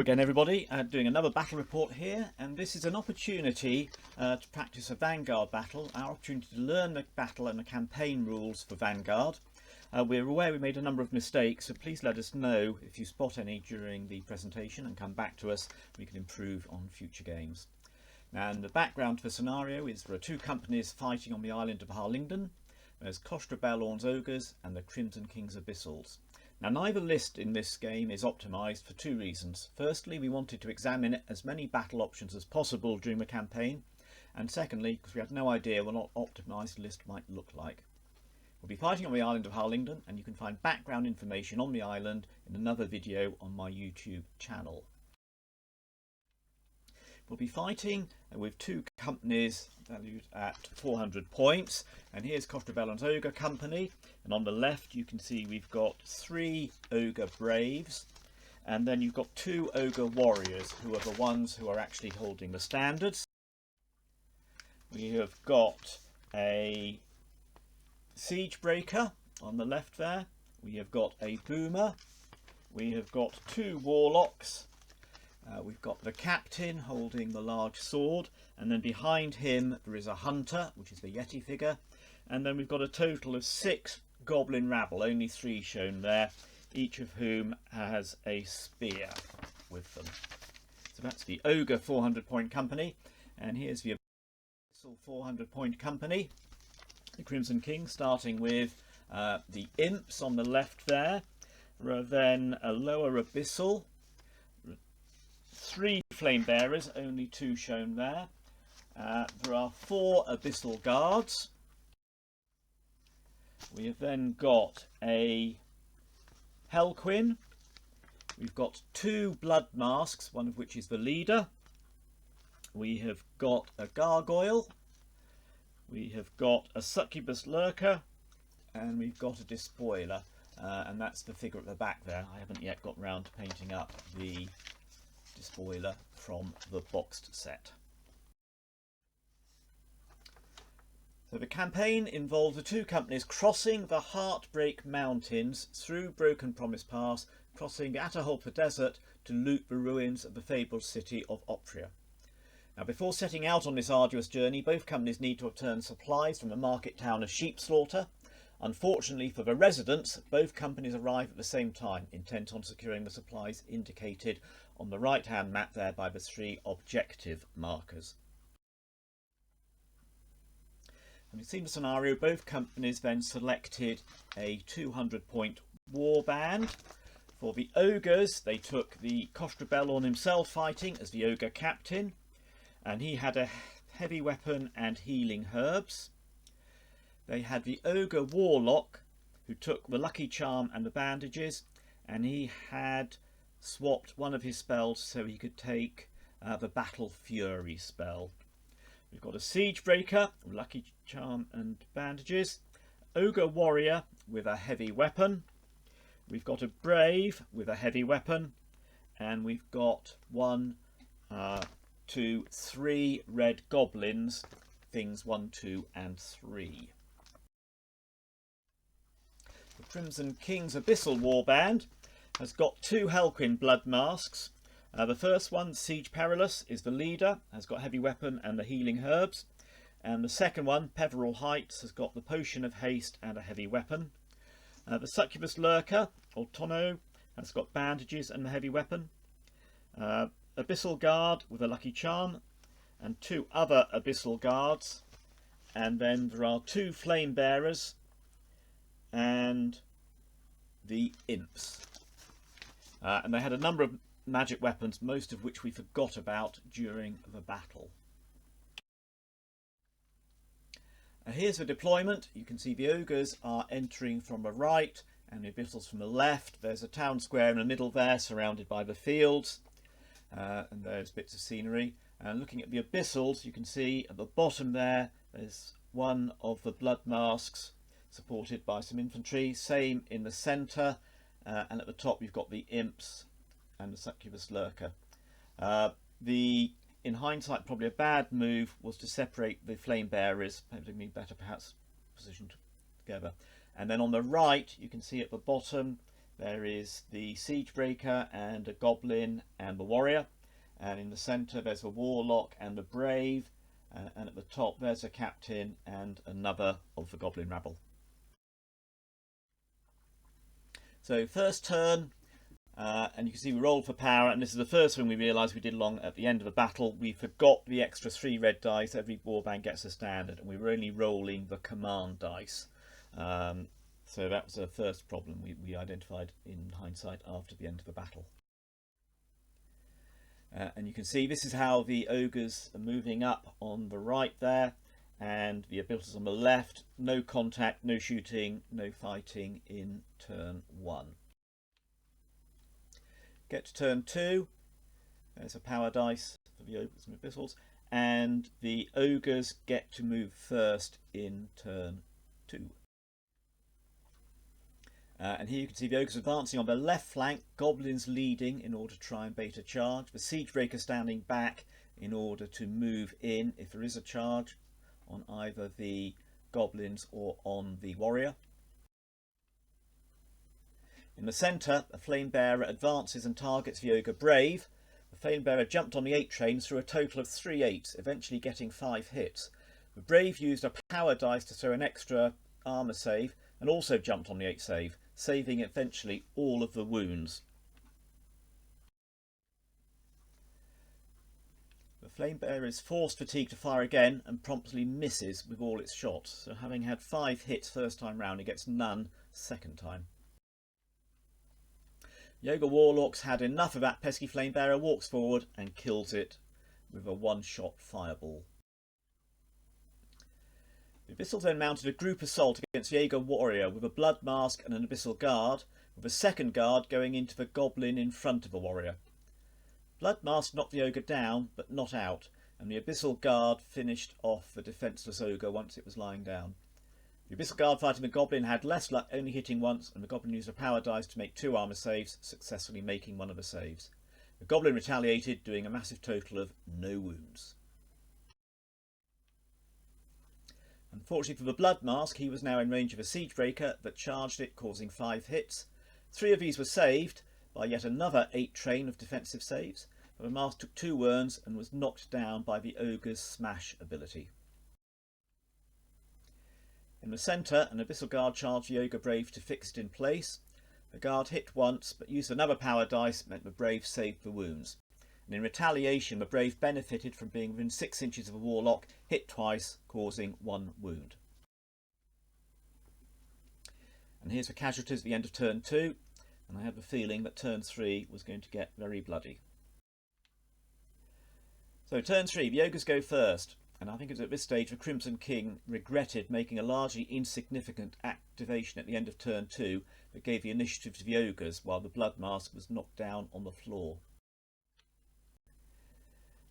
again everybody, doing another battle report here, and this is an opportunity to practice a Vanguard battle, our opportunity to learn the battle and the campaign rules for Vanguard. We're aware we made a number of mistakes, so please let us know if you spot any during the presentation and come back to us. We can improve on future games. Now, and the background to the scenario is there are two companies fighting on the island of Harlingden. There's Kostra Bellorn's Ogres and the Crimson King's Abyssals. Now, neither list in this game is optimised for two reasons. Firstly, we wanted to examine as many battle options as possible during the campaign, and secondly, because we had no idea what an optimised list might look like. We'll be fighting on the island of Harlingden, and you can find background information on the island in another video on my YouTube channel. We'll be fighting with two companies valued at 400 points, and here's Kostra Bellorn's Ogre Company, and on the left you can see we've got 3 Ogre Braves, and then you've got 2 Ogre Warriors, who are the ones who are actually holding the standards. We have got a Siege Breaker on the left there, we have got a Boomer, we have got 2 Warlocks, we've got the Captain holding the large sword, and then behind him there is a Hunter, which is the Yeti figure, and then we've got a total of 6 Goblin Rabble, only 3 shown there, each of whom has a spear with them. So that's the Ogre 400 point company, and here's the Abyssal 400 point company, the Crimson King, starting with the Imps on the left there, then a lower Abyssal, 3 Flame Bearers, only 2 shown there. There are 4 Abyssal Guards. We have then got a Hellquin. We've got 2 Blood Masks, one of which is the leader. We have got a Gargoyle. We have got a Succubus Lurker. And we've got a Despoiler. And that's the figure at the back there. I haven't yet got round to painting up the Despoiler from the boxed set. So the campaign involves the two companies crossing the Heartbreak Mountains through Broken Promise Pass, crossing Ataholpa Desert to loot the ruins of the fabled city of Optria. Now, before setting out on this arduous journey, both companies need to obtain supplies from the market town of Sheepslaughter. Unfortunately for the residents, both companies arrive at the same time, intent on securing the supplies indicated on the right-hand map there by the 3 objective markers. And we've seen the scenario, both companies then selected a 200 point warband. For the Ogres, they took the Kostra Bellorn himself fighting as the Ogre Captain, and he had a heavy weapon and healing herbs. They had the Ogre Warlock, who took the Lucky Charm and the bandages, and he had swapped one of his spells so he could take the Battle Fury spell. We've got a Siege Breaker, Lucky Charm and bandages, Ogre Warrior with a heavy weapon, we've got a Brave with a heavy weapon, and we've got 1, 2, 3 red goblins, things 1, 2 and 3. The Crimson King's Abyssal Warband has got 2 Hellquin Blood Masks. The first one, Siege Perilous, is the leader, has got heavy weapon and the healing herbs. And the second one, Peveril Heights, has got the potion of haste and a heavy weapon. The Succubus Lurker, or Tono, has got bandages and a heavy weapon. Abyssal Guard with a Lucky Charm, and 2 other Abyssal Guards. And then there are 2 Flame Bearers and the Imps. And they had a number of magic weapons, most of which we forgot about during the battle. Here's the deployment. You can see the Ogres are entering from the right and the Abyssals from the left. There's a town square in the middle there surrounded by the fields, and there's bits of scenery. And looking at the Abyssals, you can see at the bottom there's one of the Blood Masks supported by some infantry, same in the centre, and at the top you've got the Imps and the Succubus Lurker. In hindsight, probably a bad move was to separate the Flame Bearers, probably better perhaps positioned together. And then on the right, you can see at the bottom there is the siege breaker and a goblin and the warrior, and in the centre there's a warlock and a brave, and at the top there's a captain and another of the goblin rabble. So first turn, and you can see we rolled for power, and this is the first thing we realised we did along at the end of the battle. We forgot the extra 3 red dice. Every warband gets a standard, and we were only rolling the command dice. So that was the first problem we identified in hindsight after the end of the battle. And you can see this is how the ogres are moving up on the right there, and the abilities on the left. No contact, no shooting, no fighting in turn 1. Get to turn 2, there's a power dice for the ogres and abyssals, and the ogres get to move first in turn 2. And here you can see the ogres advancing on the left flank, goblins leading in order to try and bait a charge, the siege breaker standing back in order to move in if there is a charge on either the goblins or on the warrior. In the centre, a flame bearer advances and targets the ogre brave. The flame bearer jumped on the 8 trains through a total of 3 8s, eventually getting 5 hits. The brave used a power dice to throw an extra armour save and also jumped on the 8 save, saving eventually all of the wounds. The flame bearer is forced fatigue to fire again and promptly misses with all its shots, so having had 5 hits first time round, he gets none second time. The ogre warlocks had enough of that pesky flame bearer, walks forward and kills it with a 1-shot fireball. The abyssals then mounted a group assault against the ogre warrior with a blood mask and an abyssal guard, with a second guard going into the goblin in front of the warrior. Blood mask knocked the ogre down but not out, and the abyssal guard finished off the defenceless ogre once it was lying down. The abyssal guard fighting the goblin had less luck, only hitting once, and the goblin used a power dice to make 2 armour saves, successfully making one of the saves. The goblin retaliated, doing a massive total of no wounds. Unfortunately for the blood mask, he was now in range of a siege breaker that charged it, causing 5 hits. 3 of these were saved by yet another 8 train of defensive saves, but the mask took 2 wounds and was knocked down by the ogre's smash ability. In the centre, an abyssal guard charged the ogre brave to fix it in place. The guard hit once, but used another power dice, meant the brave saved the wounds. And in retaliation, the brave benefited from being within 6 inches of a warlock, hit twice, causing 1 wound. And here's the casualties at the end of turn 2, and I have a feeling that turn 3 was going to get very bloody. So turn 3, the ogres go first. And I think it was at this stage the Crimson King regretted making a largely insignificant activation at the end of turn 2 that gave the initiative to the ogres while the blood mask was knocked down on the floor.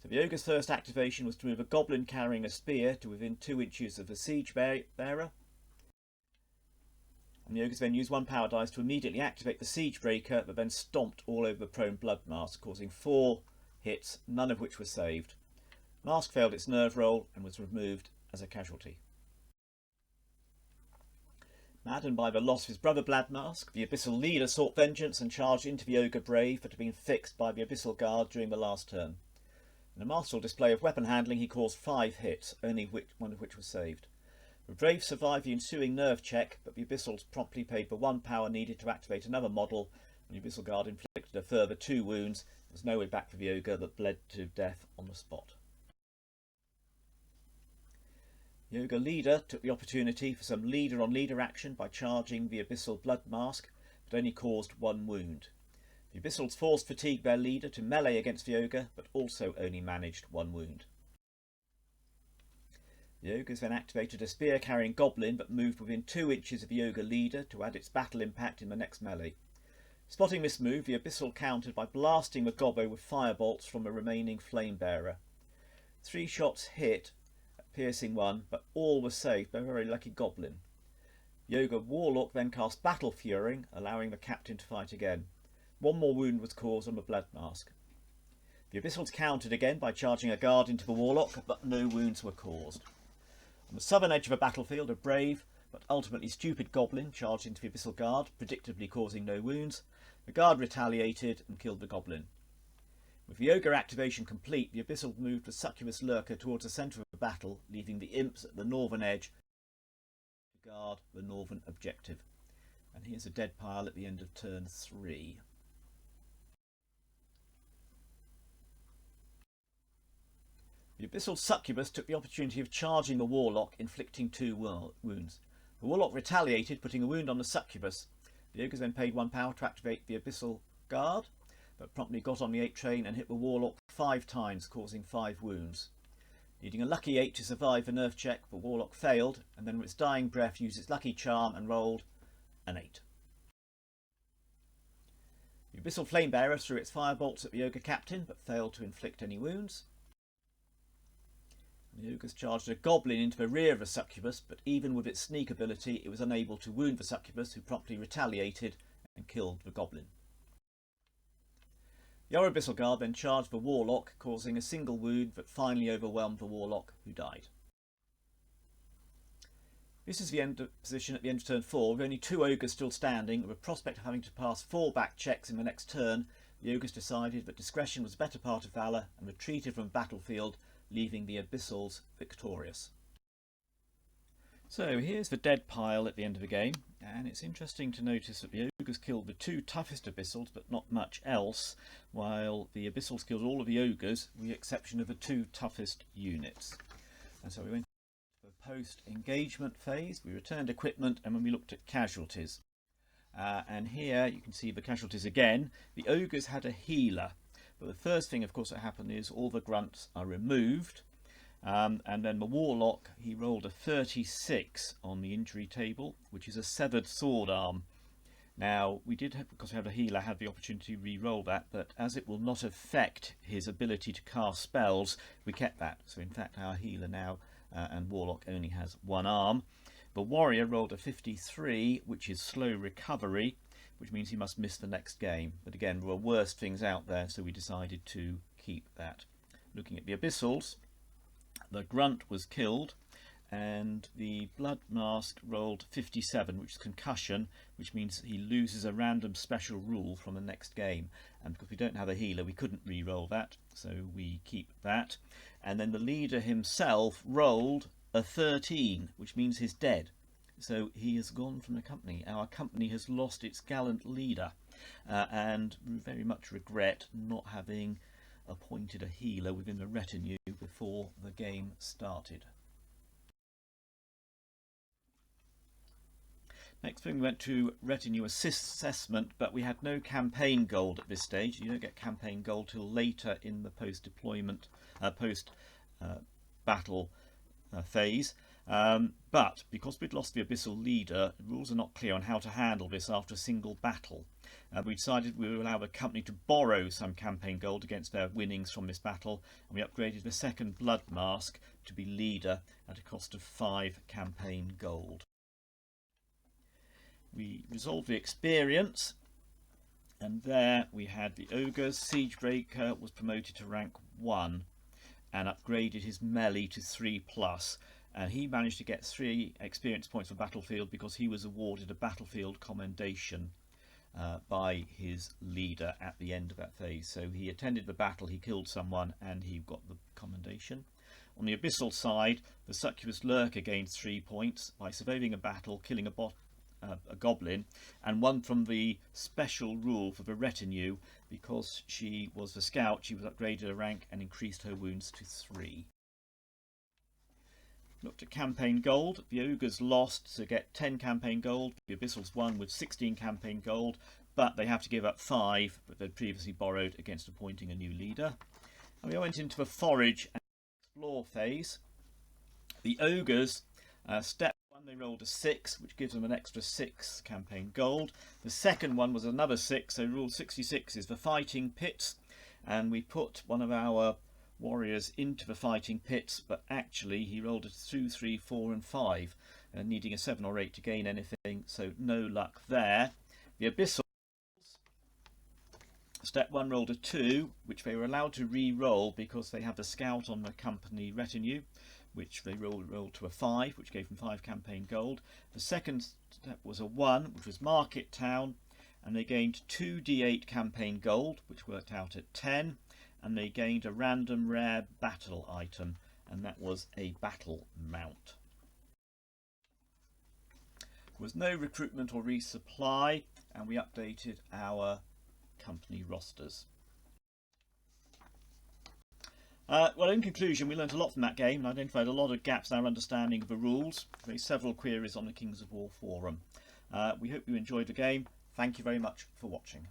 So the ogre's first activation was to move a goblin carrying a spear to within 2 inches of the siege bearer. And the ogres then used 1 power dice to immediately activate the siege breaker, but then stomped all over the prone blood mask, causing 4 hits, none of which were saved. Mask failed its nerve roll and was removed as a casualty. Maddened by the loss of his brother Blood Mask, the abyssal leader sought vengeance and charged into the ogre brave that had been fixed by the abyssal guard during the last turn. In a masterful display of weapon handling, he caused 5 hits, only one of which was saved. The brave survived the ensuing nerve check, but the abyssals promptly paid the 1 power needed to activate another model, and the abyssal guard inflicted a further 2 wounds. There was no way back for the ogre that bled to death on the spot. The ogre leader took the opportunity for some leader-on-leader action by charging the abyssal blood mask, but only caused 1 wound. The abyssals forced fatigue their leader to melee against the ogre, but also only managed 1 wound. The ogres then activated a spear-carrying goblin, but moved within 2 inches of the ogre leader to add its battle impact in the next melee. Spotting this move, the abyssal countered by blasting the gobbo with firebolts from a remaining flame bearer. 3 shots hit, piercing 1, but all were saved by a very lucky goblin. The ogre warlock then cast Battle Fury, allowing the captain to fight again. 1 more wound was caused on the blood mask. The abyssals countered again by charging a guard into the warlock, but no wounds were caused. On the southern edge of the battlefield, a brave but ultimately Stupid Goblin charged into the Abyssal Guard, predictably causing no wounds. The Guard retaliated and killed the Goblin. With the Ogre activation complete, the Abyssal moved the Succubus Lurker towards the centre of the battle, leaving the Imps at the northern edge to guard the northern objective. And here's a dead pile at the end of turn 3. The Abyssal Succubus took the opportunity of charging the Warlock, inflicting 2 wounds. The Warlock retaliated, putting a wound on the Succubus. The Ogres then paid 1 power to activate the Abyssal Guard, but promptly got on the 8 train and hit the Warlock 5 times, causing 5 wounds. Needing a lucky 8 to survive the nerf check, the Warlock failed, and then with its dying breath used its lucky charm and rolled an 8. The Abyssal Flamebearer threw its firebolts at the Ogre Captain, but failed to inflict any wounds. The Ogres charged a Goblin into the rear of the Succubus, but even with its sneak ability it was unable to wound the Succubus, who promptly retaliated and killed the Goblin. The other Abyssal Guard then charged the Warlock, causing a single wound that finally overwhelmed the Warlock, who died. This is the end of position at the end of turn 4, with only 2 Ogres still standing. With a prospect of having to pass 4 back checks in the next turn, the Ogres decided that discretion was the better part of valour and retreated from the battlefield, leaving the Abyssals victorious. So here's the dead pile at the end of the game, and it's interesting to notice that the Ogres killed the 2 toughest Abyssals but not much else, while the Abyssals killed all of the Ogres with the exception of the 2 toughest units. And so we went to the post-engagement phase, we returned equipment, and when we looked at casualties. And here you can see the casualties again. The Ogres had a healer, but the first thing of course that happened is all the grunts are removed. And then the Warlock, he rolled a 36 on the injury table, which is a severed sword arm. Now we did have, because we have a healer, had the opportunity to re-roll that, but as it will not affect his ability to cast spells, we kept that. So in fact our healer now and Warlock only has 1 arm. The Warrior rolled a 53, which is slow recovery, which means he must miss the next game. But again, there were worse things out there, so we decided to keep that. Looking at the Abyssals, the Grunt was killed, and the Blood Mask rolled 57, which is concussion, which means he loses a random special rule from the next game. And because we don't have a healer, we couldn't re-roll that, so we keep that. And then the leader himself rolled a 13, which means he's dead. So he has gone from the company. Our company has lost its gallant leader, and we very much regret not having appointed a healer within the retinue before the game started. Next thing, we went to retinue assessment, but we had no campaign gold at this stage. You don't get campaign gold till later in the post-deployment, post-battle phase. But because we'd lost the Abyssal leader, the rules are not clear on how to handle this after a single battle. We decided we would allow the company to borrow some campaign gold against their winnings from this battle, and we upgraded the second Blood Mask to be leader at a cost of 5 campaign gold. We resolved the experience, and there we had the Ogres. Siegebreaker was promoted to rank 1 and upgraded his melee to 3+. And he managed to get 3 experience points for battlefield because he was awarded a battlefield commendation by his leader at the end of that phase. So he attended the battle, he killed someone, and he got the commendation. On the Abyssal side, the Succubus Lurker gained 3 points by surviving a battle, killing a goblin, and one from the special rule for the retinue. Because she was the scout, she was upgraded a rank and increased her wounds to 3. Looked at campaign gold. The Ogres lost to get 10 campaign gold. The Abyssals won with 16 campaign gold, but they have to give up 5 that they'd previously borrowed against appointing a new leader. And we went into the forage and explore phase. The Ogres, step 1, they rolled a 6, which gives them an extra 6 campaign gold. The second one was another 6, so rule 66 is the fighting pits, and we put one of our warriors into the fighting pits, but actually he rolled a 2, 3, 4 and 5, needing a 7 or 8 to gain anything, so no luck there. The Abyssals, step 1 rolled a 2, which they were allowed to re-roll because they have the scout on the company retinue. which they rolled to a 5, which gave them 5 campaign gold. The second step was a 1, which was Market Town, and they gained 2 D8 campaign gold, which worked out at 10, and they gained a random rare battle item, and that was a battle mount. There was no recruitment or resupply, and we updated our company rosters. Well, in conclusion, we learnt a lot from that game and identified a lot of gaps in our understanding of the rules. We raised several queries on the Kings of War forum. We hope you enjoyed the game. Thank you very much for watching.